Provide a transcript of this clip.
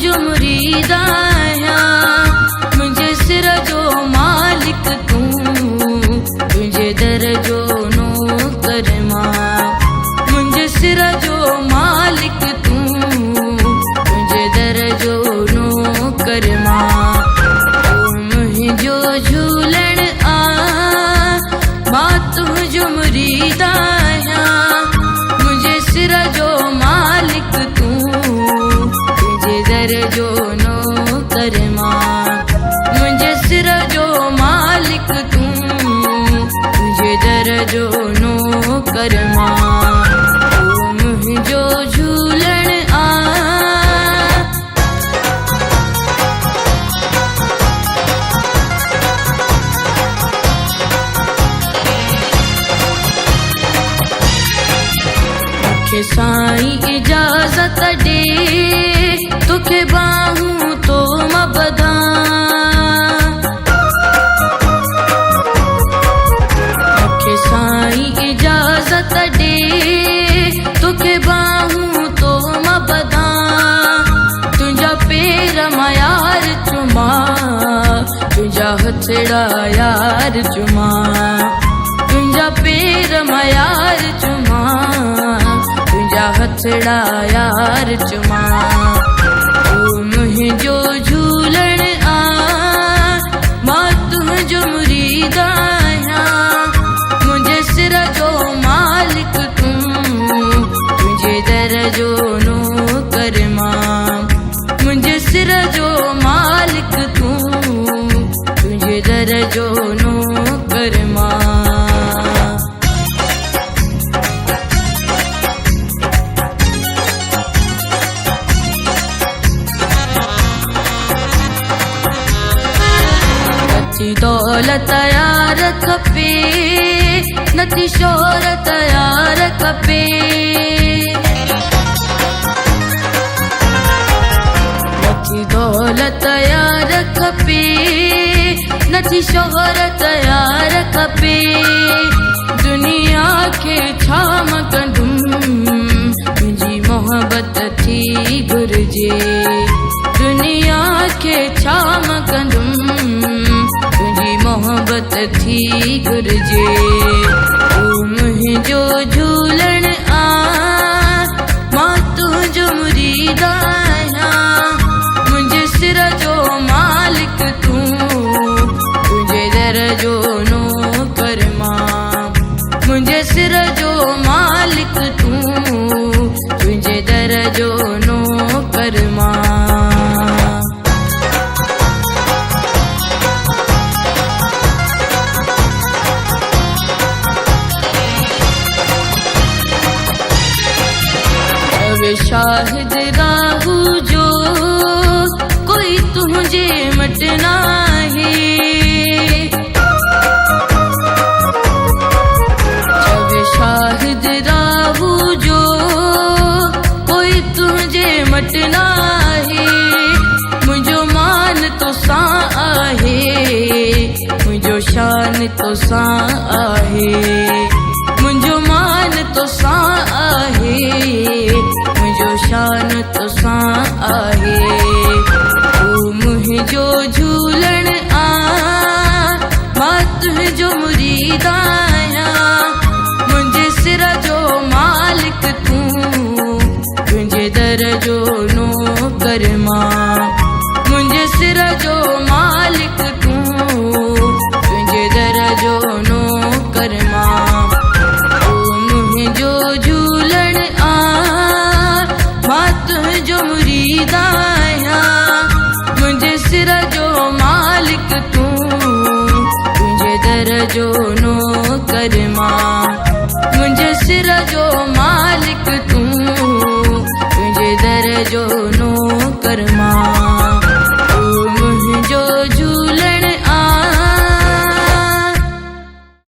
तुझो मुरीद आहियां, मुंहिंजे सिर जो मालिक तूं, तुंहिंजे दर जो नौकर मां। मुंहिंजे सिर जो मालिक तूं, तुंहिंजे दर जो नौकर मां। तूं मुंहिंजो झूलण आ, मां तुझो मुरीद आहियां, मुंहिंजे सिर जो मालिक तूं, तुंहिंजे दर जो नौकर मां। मुंहिंजे सिर जो मालिक तूं, तुंहिंजे दर जो नौकर मां। तूं मुंहिंजो झूलण आ। मूंखे साईं इजाज़त ॾे, तोखे बाहूं तो मां ॿधां। मूंखे साईं इजाज़त ॾे, तोखे बाहूं तो मां ॿधां। तुंहिंजा पेर मां यार चुमां, तुंहिंजा हथड़ा यार चुमां। तुंहिंजा पेर मां यार चुमां, तुंहिंजा हथड़ा यार चुमां। तूं मुंहिंजो झूलण आ, मां तुंहिंजो मुरीद आहियां, मुंहिंजे सिर जो मालिक तूं, तुंहिंजे दर जो नौकर मां। मुंहिंजे सिर जो मालिक तूं, तुंहिंजे दर जो नौकर मां। नथी दौलत यार खपे, नथी शोहरत यार खपे। नथी दौलत यार खपे, नथी शोहरत यार खपे। दुनिया खे छा मां कंदुम, मुंहिंजी मोहब्बत थी घुरिजे। दुनिया खे छा मां कंदुम, तुंहिंजी मोहब्बत थी घुरिजे। तूं मुंहिंजो झूलण आ, मां तुंहिंजो मुरीद आहियां, मुंहिंजे सिर जो मालिक तूं, तुंहिंजे दर जो नौकर मां। मुंहिंजे सिर जो मालिक तूं, तुंहिंजे दर जो नौकर मां। शाहिद राहू जो कोई तुझे मट नाही, जब शाहिद राहू जो कोई तुझे मट नाही। मुंहिंजो मान तो सां आहे, मुंहिंजो शान तो सां आहे। मुंहिंजो मान तो सां आहे, मुंहिंजो शान तो सां आहे। तूं मुंहिंजो झूलण आ, मां तुंहिंजो मुरीद आहियां, मुंहिंजे सिर जो मालिक तूं, तुंहिंजे दर जो नौकर मां। मुंहिंजे सिर जो मालिक तूं, तुंहिंजे दर जो नौकर मां। तूं मुंहिंजो झूलण आ, मां तुंहिंजो मुरीद आहियां, मुंहिंजे सिर जो मालिक तूं, तुंहिंजे दर जो नौकर मां।